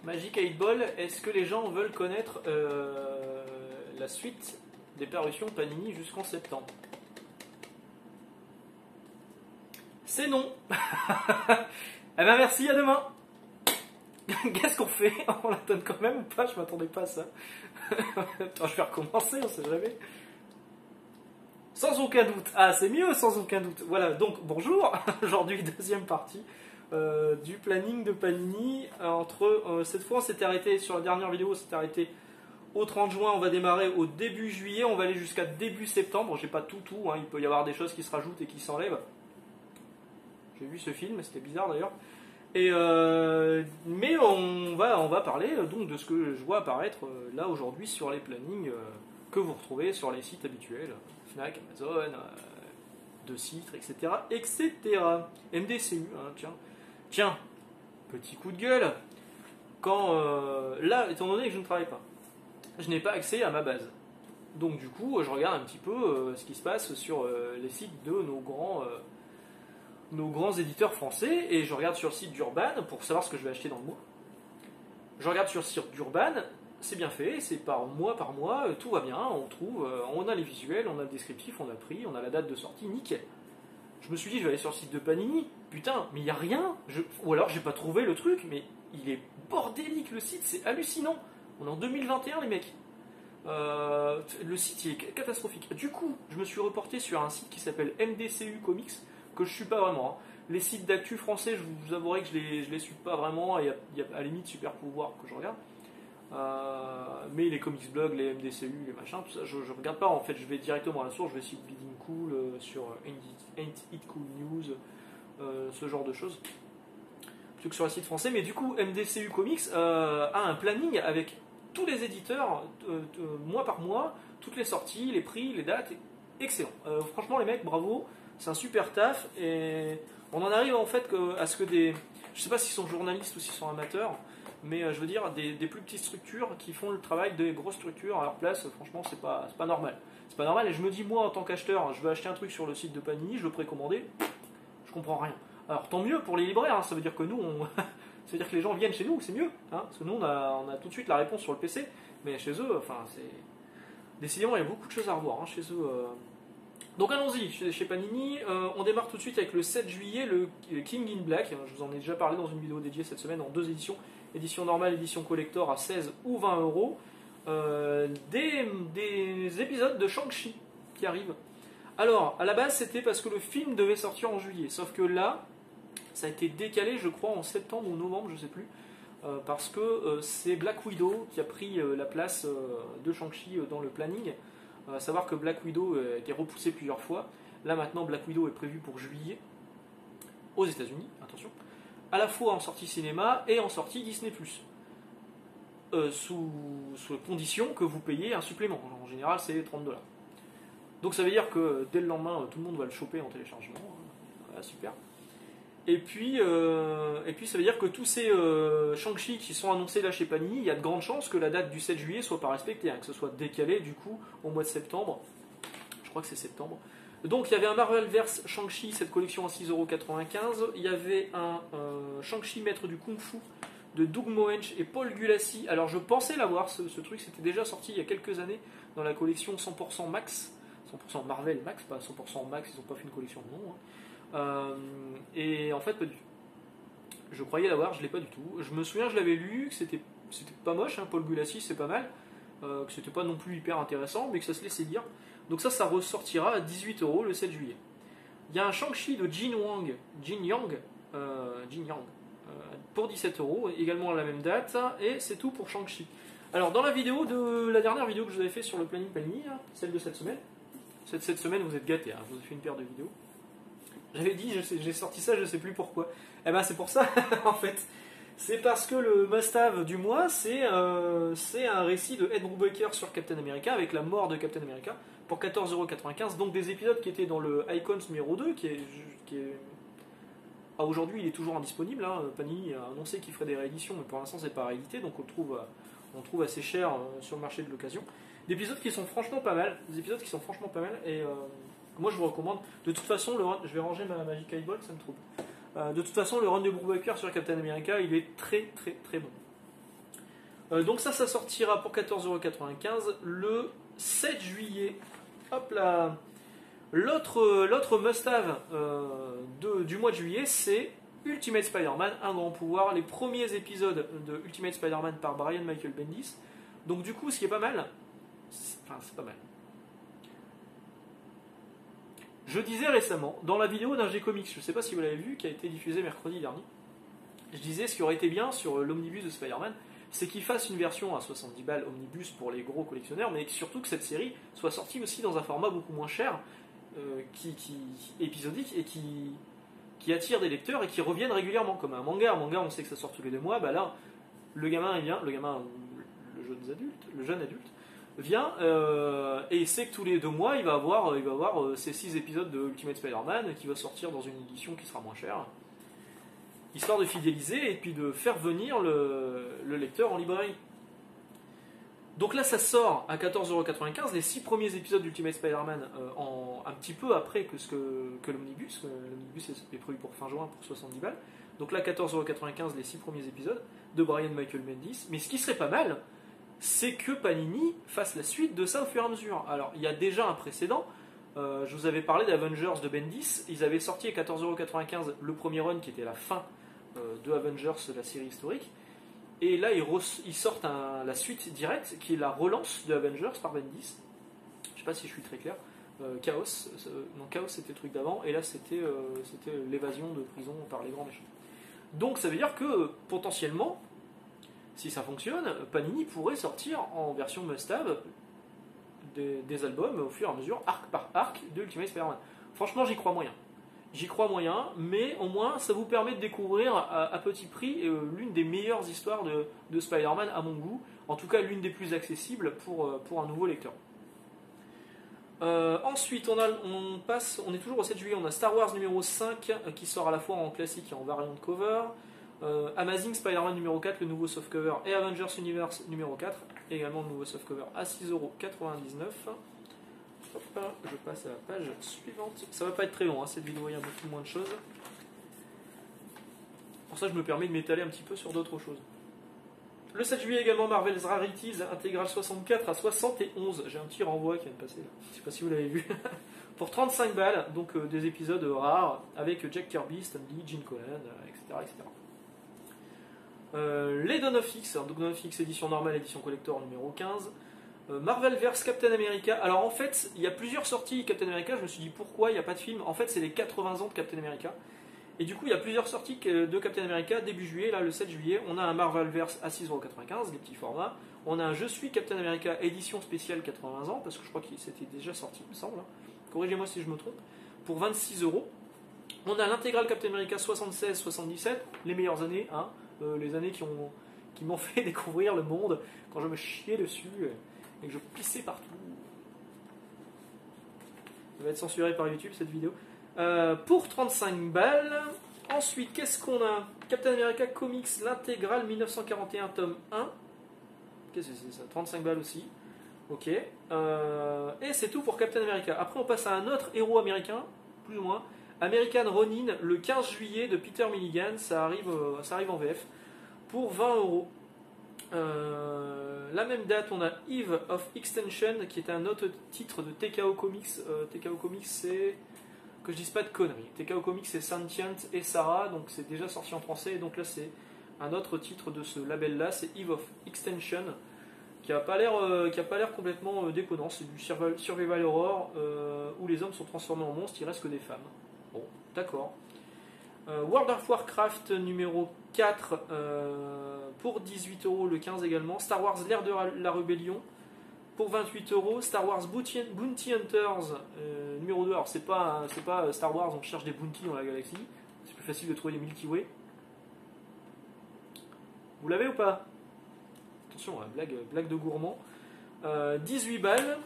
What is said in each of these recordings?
Magic 8 Ball, est-ce que les gens veulent connaître la suite des parutions Panini jusqu'en septembre? C'est non. Eh ben merci, à demain. Qu'est-ce qu'on fait? On la donne quand même ou pas? Je m'attendais pas à ça. Attends, je vais recommencer, on sait jamais. Sans aucun doute. Ah, c'est mieux, sans aucun doute. Voilà, donc bonjour. Aujourd'hui, deuxième partie du planning de Panini. Cette fois, on s'était arrêté sur la dernière vidéo, on s'était arrêté au 30 juin. On va démarrer au début juillet. On va aller jusqu'à début septembre. J'ai pas tout, hein. Il peut y avoir des choses qui se rajoutent et qui s'enlèvent. J'ai vu ce film, c'était bizarre d'ailleurs. Mais on va parler donc de ce que je vois apparaître là aujourd'hui sur les plannings que vous retrouvez sur les sites habituels, Fnac, Amazon, De Citre, etc. etc. MDCU, hein, tiens, petit coup de gueule. Là, étant donné que je ne travaille pas, je n'ai pas accès à ma base. Donc du coup, je regarde un petit peu ce qui se passe sur les sites de nos grands éditeurs français, et je regarde sur le site d'Urban pour savoir ce que je vais acheter dans le mois. Je regarde sur le site d'Urban, c'est bien fait, c'est par mois, tout va bien, on a les visuels, on a le descriptif, on a le prix, on a la date de sortie, nickel. Je me suis dit, je vais aller sur le site de Panini, putain, mais il n'y a rien, ou alors j'ai pas trouvé le truc, mais il est bordélique le site, c'est hallucinant. On est en 2021 les mecs. Le site il est catastrophique. Du coup, je me suis reporté sur un site qui s'appelle MDCU Comics, que je suis pas vraiment. Les sites d'actu français, je vous avouerai que je les suis pas vraiment. Il y a à la limite Super Pouvoir que je regarde. Mais les comics blogs, les MDCU, les machins, tout ça, je regarde pas. En fait, je vais directement à la source. Je vais sur Bleeding Cool, sur Ain't It Cool News, ce genre de choses. Plutôt que sur les sites français. Mais du coup, MDCU Comics a un planning avec tous les éditeurs, mois par mois, toutes les sorties, les prix, les dates. Excellent. Franchement, les mecs, bravo. C'est un super taf, et on en arrive en fait à ce que je sais pas s'ils sont journalistes ou s'ils sont amateurs, mais je veux dire des plus petites structures qui font le travail des grosses structures à leur place. Franchement, c'est pas normal. C'est pas normal, et je me dis, moi en tant qu'acheteur, je veux acheter un truc sur le site de Panini, je veux précommander, je comprends rien. Alors tant mieux pour les libraires, hein, ça veut dire que nous, ça veut dire que les gens viennent chez nous, c'est mieux, hein, parce que nous on a tout de suite la réponse sur le PC, mais chez eux, enfin c'est décidément il y a beaucoup de choses à revoir, hein, chez eux. Donc allons-y, chez Panini, on démarre tout de suite avec le 7 juillet, le King in Black. Je vous en ai déjà parlé dans une vidéo dédiée cette semaine en 2 éditions, édition normale, édition collector à 16 ou 20 euros. Des épisodes de Shang-Chi qui arrivent. Alors, à la base, c'était parce que le film devait sortir en juillet, sauf que là, ça a été décalé, je crois, en septembre ou novembre, je sais plus, parce que c'est Black Widow qui a pris la place de Shang-Chi dans le planning. À savoir que Black Widow a été repoussé plusieurs fois. Là maintenant, Black Widow est prévu pour juillet aux États-Unis, attention, à la fois en sortie cinéma et en sortie Disney+. Sous condition que vous payez un supplément. En général, c'est 30$. Donc ça veut dire que dès le lendemain, tout le monde va le choper en téléchargement. Voilà, super. Et puis ça veut dire que tous ces Shang-Chi qui sont annoncés là chez Panini, il y a de grandes chances que la date du 7 juillet soit pas respectée, hein, que ce soit décalé du coup au mois de septembre. Je crois que c'est septembre. Donc il y avait un Marvelverse Shang-Chi, cette collection à 6,95€. Il y avait un Shang-Chi maître du Kung Fu de Doug Moench et Paul Gulassi. Alors je pensais l'avoir, ce truc, c'était déjà sorti il y a quelques années dans la collection 100% Max. 100% Marvel Max, pas 100% Max, ils n'ont pas fait une collection de nom. Hein. Et en fait pas du tout. Je croyais l'avoir, je l'ai pas du tout. Je me souviens, je l'avais lu, que c'était pas moche, hein, Paul Gulassi c'est pas mal, que c'était pas non plus hyper intéressant, mais que ça se laissait lire. Donc ça ressortira à 18€ le 7 juillet. Il y a un Shang-Chi de Jin Yang pour 17€, également à la même date, et c'est tout pour Shang-Chi. Alors dans la dernière vidéo que je vous avais fait sur le planning Panini, hein, celle de cette semaine vous êtes gâtés, hein, je vous ai fait une paire de vidéos. J'avais dit, j'ai sorti ça, je sais plus pourquoi. Eh ben c'est pour ça, en fait. C'est parce que le must-have du mois, c'est un récit de Ed Brubaker sur Captain America, avec la mort de Captain America, pour 14,95€. Donc des épisodes qui étaient dans le Icons numéro 2, qui est aujourd'hui il est toujours indisponible. Hein. Panini a annoncé qu'il ferait des rééditions, mais pour l'instant c'est pas réédité, donc on le trouve assez cher sur le marché de l'occasion. Des épisodes qui sont franchement pas mal, et moi je vous recommande. De toute façon, je vais ranger ma Magic 8 Ball, ça me trouble. De toute façon, le run de Brubaker sur Captain America, il est très très très bon. Donc ça sortira pour 14,95€ le 7 juillet. Hop là. L'autre must-have du mois de juillet, c'est Ultimate Spider-Man, un grand pouvoir, les premiers épisodes de Ultimate Spider-Man par Brian Michael Bendis. Donc du coup, ce qui est pas mal, c'est pas mal. Je disais récemment, dans la vidéo d'un G-Comics, je ne sais pas si vous l'avez vu, qui a été diffusée mercredi dernier, je disais ce qui aurait été bien sur l'omnibus de Spider-Man, c'est qu'il fasse une version à 70 balles omnibus pour les gros collectionneurs, mais surtout que cette série soit sortie aussi dans un format beaucoup moins cher, épisodique, et qui attire des lecteurs et qui reviennent régulièrement, comme un manga. Un manga, on sait que ça sort tous les 2 mois, bah là, le jeune adulte, vient et sait que tous les 2 mois, il va avoir ces 6 épisodes de Ultimate Spider-Man qui va sortir dans une édition qui sera moins chère, histoire de fidéliser et puis de faire venir le lecteur en librairie. Donc là, ça sort à 14,95€, les 6 premiers épisodes d'Ultimate Spider-Man un petit peu après que l'omnibus. L'omnibus est prévu pour fin juin pour 70 balles. Donc là, 14,95€, les 6 premiers épisodes de Brian Michael Bendis. Mais ce qui serait pas mal, c'est que Panini fasse la suite de ça au fur et à mesure. Alors, il y a déjà un précédent. Je vous avais parlé d'Avengers de Bendis. Ils avaient sorti à 14,95€ le premier run qui était la fin de Avengers, la série historique. Et là, ils sortent la suite directe, qui est la relance de Avengers par Bendis. Je ne sais pas si je suis très clair. Chaos. Non, Chaos c'était le truc d'avant, et là c'était l'évasion de prison par les grands méchants. Donc ça veut dire que, potentiellement, si ça fonctionne, Panini pourrait sortir en version must-have des albums au fur et à mesure, arc par arc, de Ultimate Spider-Man. Franchement, j'y crois moyen. J'y crois moyen, mais au moins ça vous permet de découvrir à petit prix l'une des meilleures histoires de Spider-Man à mon goût, en tout cas l'une des plus accessibles pour un nouveau lecteur. Ensuite, on est toujours au 7 juillet, on a Star Wars numéro 5 qui sort à la fois en classique et en variant de cover, Amazing Spider-Man numéro 4, le nouveau softcover, et Avengers Universe numéro 4, également le nouveau softcover à 6,99€. Hop, je passe à la page suivante. Ça va pas être très long, cette vidéo, il y a beaucoup moins de choses. Pour ça, je me permets de m'étaler un petit peu sur d'autres choses. Le 7 juillet également, Marvel's Rarities, intégrale 64 à 71. J'ai un petit renvoi qui vient de passer là. Je sais pas si vous l'avez vu. Pour 35 balles, donc des épisodes rares avec Jack Kirby, Stan Lee, Gene Colan, etc. Les Dawn of X, donc Dawn of X édition normale, édition collector numéro 15. Marvelverse Captain America. Alors en fait, il y a plusieurs sorties Captain America. Je me suis dit pourquoi il n'y a pas de film. En fait, c'est les 80 ans de Captain America. Et du coup, il y a plusieurs sorties de Captain America début juillet. Là, le 7 juillet, on a un Marvelverse à 6,95€, les petits formats. On a un Je suis Captain America édition spéciale 80 ans, parce que je crois qu'il s'était déjà sorti, il me semble. Corrigez-moi si je me trompe. Pour 26€. On a l'intégrale Captain America 76-77, les meilleures années, les années qui m'ont fait découvrir le monde quand je me chiais dessus et que je pissais partout. Ça va être censuré par YouTube cette vidéo. Pour 35 balles. Ensuite, qu'est-ce qu'on a? Captain America Comics, l'intégrale 1941 tome 1. Qu'est-ce que c'est ça? 35 balles aussi. Ok. Et c'est tout pour Captain America. Après, on passe à un autre héros américain, plus ou moins. American Ronin, le 15 juillet de Peter Milligan. Ça arrive en VF. Pour 20€. La même date, on a Eve of Extension, qui est un autre titre de TKO Comics. TKO Comics, c'est... que je dise pas de conneries. TKO Comics, c'est Sentient et Sarah, donc c'est déjà sorti en français. Et donc là, c'est un autre titre de ce label-là, c'est Eve of Extension, qui a pas l'air complètement déconnant. C'est du survival horror où les hommes sont transformés en monstres, il reste que des femmes. Bon, d'accord. World of Warcraft numéro 4 pour 18€ le 15 également. Star Wars l'ère de la rébellion pour 28€. Star Wars Bounty Hunters numéro 2. Alors c'est pas Star Wars, on cherche des bounties dans la galaxie. C'est plus facile de trouver les Milky Way. Vous l'avez ou pas? Attention, blague de gourmand. 18 balles.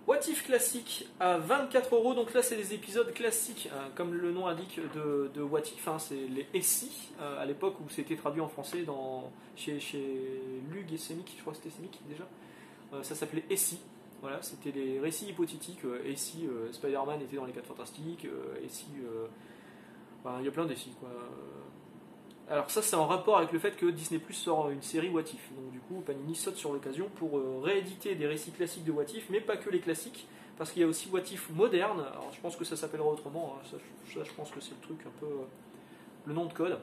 What If classique à 24€, donc là c'est les épisodes classiques, comme le nom indique, de What If, c'est les SI, à l'époque où c'était traduit en français chez Lug et Semic, je crois que c'était Semic déjà, ça s'appelait SI, voilà, c'était les récits hypothétiques, SI, Spider-Man était dans les 4 Fantastiques, SI, il y a plein d'SI quoi. Alors ça c'est en rapport avec le fait que Disney Plus sort une série What If. Donc du coup Panini saute sur l'occasion pour rééditer des récits classiques de What If, mais pas que les classiques, parce qu'il y a aussi What If moderne. Alors je pense que ça s'appellera autrement, hein. Ça, je pense que c'est le truc un peu le nom de code.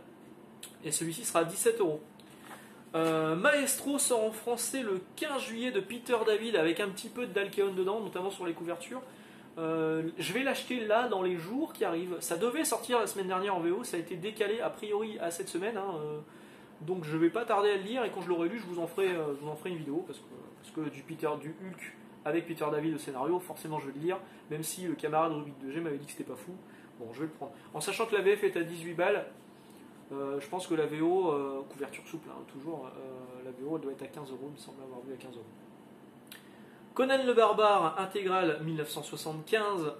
Et celui-ci sera à 17 €. Maestro sort en français le 15 juillet de Peter David avec un petit peu de Dalkeon dedans, notamment sur les couvertures. Je vais l'acheter là dans les jours qui arrivent. Ça devait sortir la semaine dernière en VO, ça a été décalé a priori à cette semaine, hein, donc je vais pas tarder à le lire et quand je l'aurai lu, je vous en ferai une vidéo parce que du Hulk avec Peter David au scénario, forcément je vais le lire, même si le camarade Rubik 2G m'avait dit que c'était pas fou. Bon, je vais le prendre. En sachant que la VF est à 18 balles, je pense que la VO, couverture souple, hein, toujours, la VO elle doit être à 15 €, il me semble avoir vu à 15 €. Conan le Barbare, intégrale 1975,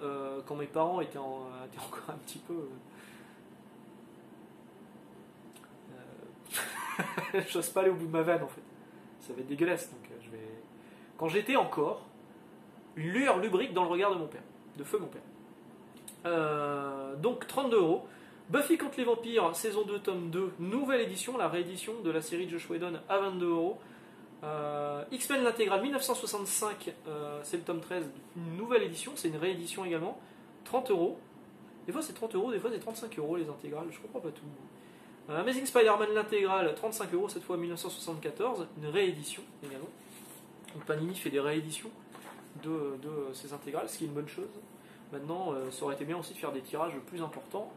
quand mes parents étaient encore un petit peu... j'ose pas aller au bout de ma vanne en fait. Ça va être dégueulasse, donc je vais... Quand j'étais encore, une lueur lubrique dans le regard de mon père, de feu mon père. Donc 32 €. Buffy contre les vampires, saison 2, tome 2, nouvelle édition, la réédition de la série de Josh Whedon à 22 €. X-Men l'intégrale 1965, c'est le tome 13, une nouvelle édition, c'est une réédition également, 30 €. Des fois c'est 30 €, des fois c'est 35 € les intégrales, je comprends pas tout. Amazing Spider-Man l'intégrale, 35 € cette fois 1974, une réédition également. Donc Panini fait des rééditions de ces intégrales, ce qui est une bonne chose. Maintenant, ça aurait été bien aussi de faire des tirages plus importants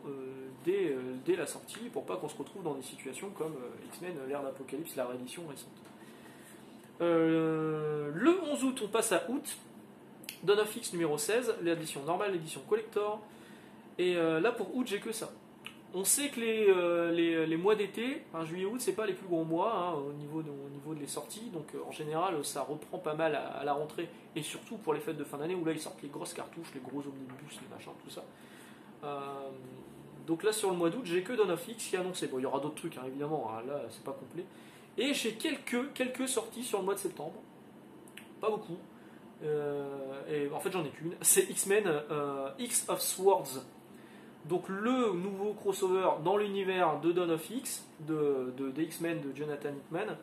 dès la sortie, pour pas qu'on se retrouve dans des situations comme X-Men, l'ère d'Apocalypse, la réédition récente. Le 11 août, on passe à août. Dawn of X numéro 16, l'édition normale, l'édition collector. Et là, pour août, j'ai que ça. On sait que les mois d'été, juillet-août, c'est pas les plus gros mois hein, au niveau de les sorties. Donc en général, ça reprend pas mal à la rentrée. Et surtout pour les fêtes de fin d'année, où là, ils sortent les grosses cartouches, les gros omnibus, les machins, tout ça. Donc là, sur le mois d'août, j'ai que Dawn of X qui est annoncé. Bon, il y aura d'autres trucs, hein, évidemment. Hein, là, c'est pas complet. Et j'ai quelques sorties sur le mois de septembre. Pas beaucoup. Et en fait, j'en ai qu'une. C'est X-Men X of Swords. Donc le nouveau crossover dans l'univers de Dawn of X, des X-Men de Jonathan Hickman.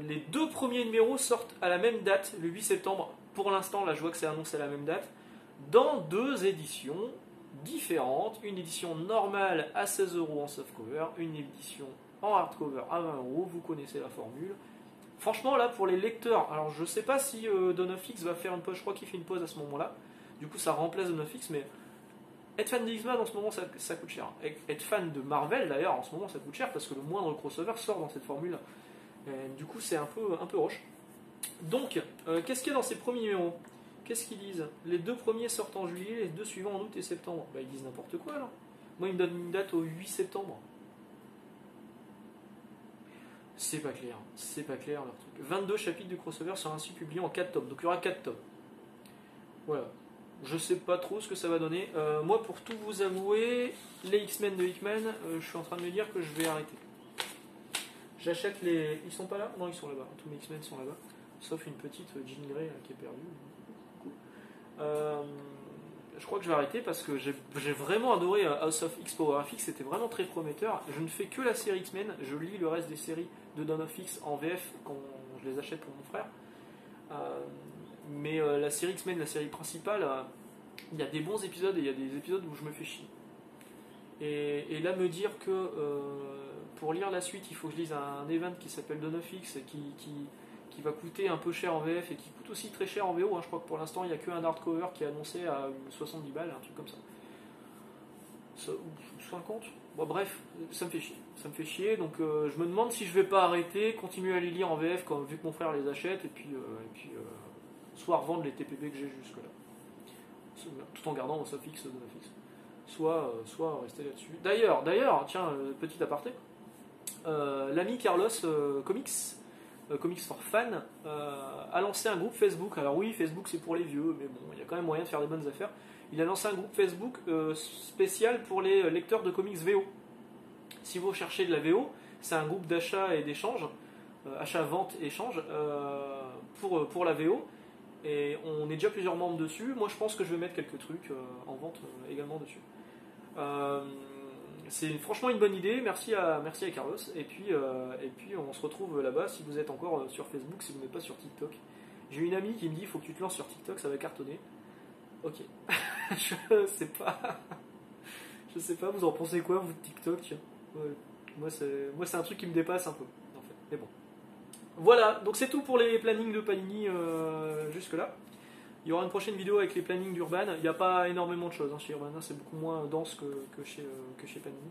Les deux premiers numéros sortent à la même date, le 8 septembre. Pour l'instant, là, je vois que c'est annoncé à la même date. Dans deux éditions différentes. Une édition normale à 16 € en softcover. Une édition en hardcover à 20 €, vous connaissez la formule. Franchement, là, pour les lecteurs, alors je sais pas si Dawn of X va faire une pause, je crois qu'il fait une pause à ce moment-là. Du coup, ça remplace Dawn of X, mais être fan de X-Men en ce moment, ça coûte cher. Être fan de Marvel, d'ailleurs, en ce moment, ça coûte cher parce que le moindre crossover sort dans cette formule-là. Du coup, c'est un peu roche. Donc, qu'est-ce qu'il y a dans ces premiers numéros? Qu'est-ce qu'ils disent? Les deux premiers sortent en juillet, les deux suivants en août et septembre. Bah, ils disent n'importe quoi, là. Moi, ils me donnent une date au 8 septembre. C'est pas clair leur truc. 22 chapitres du crossover sera ainsi publié en 4 tomes, donc il y aura 4 tomes. Voilà. Je sais pas trop ce que ça va donner. Moi, pour tout vous avouer, les X-Men de Hickman, je suis en train de me dire que je vais arrêter. J'achète les... Ils sont pas là? Non, ils sont là-bas. Tous mes X-Men sont là-bas. Sauf une petite Jean Grey là, qui est perdue. Je crois que je vais arrêter parce que j'ai vraiment adoré House of X Power FX, c'était vraiment très prometteur. Je ne fais que la série X-Men, je lis le reste des séries de Dawn of X en VF quand je les achète pour mon frère. Mais la série X-Men, la série principale, il y a des bons épisodes et il y a des épisodes où je me fais chier. Et là, me dire que pour lire la suite, il faut que je lise un event qui s'appelle Dawn of X qui va coûter un peu cher en VF et qui coûte aussi très cher en VO. Hein. Je crois que pour l'instant, il n'y a qu'un hardcover qui est annoncé à 70 balles, un truc comme ça. 50. Bon, bref, ça me fait chier. Ça me fait chier, donc je me demande si je vais pas arrêter, continuer à les lire en VF vu que mon frère les achète, et puis soit revendre les TPB que j'ai jusque-là. Tout en gardant House of X, soit rester là-dessus. D'ailleurs, tiens, petit aparté, l'ami Carlos Comics, Comics for Fan, a lancé un groupe Facebook. Alors oui, Facebook c'est pour les vieux, mais bon, il y a quand même moyen de faire des bonnes affaires. Il a lancé un groupe Facebook spécial pour les lecteurs de comics VO. Si vous cherchez de la VO, c'est un groupe d'achat et d'échange, achat, vente, échange, pour la VO. Et on est déjà plusieurs membres dessus. Moi je pense que je vais mettre quelques trucs en vente également dessus. c'est franchement une bonne idée, merci à Carlos, et puis on se retrouve là-bas si vous êtes encore sur Facebook, si vous n'êtes pas sur TikTok. J'ai une amie qui me dit, il faut que tu te lances sur TikTok, ça va cartonner. Ok, je sais pas, vous en pensez quoi, vous, de TikTok, tiens. Ouais. Moi, c'est un truc qui me dépasse un peu, en fait, mais bon. Voilà, donc c'est tout pour les plannings de Panini jusque-là. Il y aura une prochaine vidéo avec les plannings d'Urban. Il n'y a pas énormément de choses chez Urban, c'est beaucoup moins dense que chez Panini.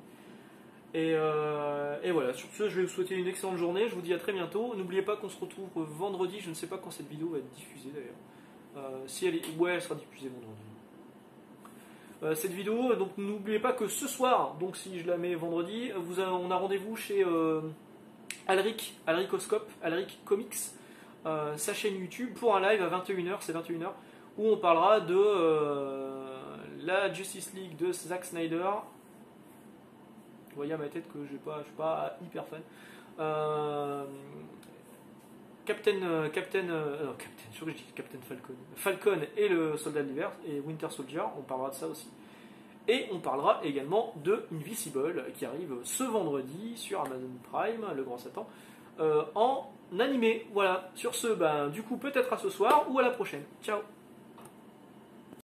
Et voilà, sur ce, je vais vous souhaiter une excellente journée. Je vous dis à très bientôt. N'oubliez pas qu'on se retrouve vendredi. Je ne sais pas quand cette vidéo va être diffusée d'ailleurs. Si elle est... Ouais, elle sera diffusée vendredi. Cette vidéo, donc n'oubliez pas que ce soir, donc si je la mets vendredi, on a rendez-vous chez Alricoscope, Alric Comics, sa chaîne YouTube, pour un live à 21h, c'est 21h, où on parlera de la Justice League de Zack Snyder. Vous voyez à ma tête que je suis pas hyper fan. Captain Falcon. Falcon et le Soldat de l'hiver et Winter Soldier, on parlera de ça aussi. Et on parlera également de Invisible qui arrive ce vendredi sur Amazon Prime, le grand Satan, en animé. Voilà, sur ce, du coup peut-être à ce soir ou à la prochaine. Ciao.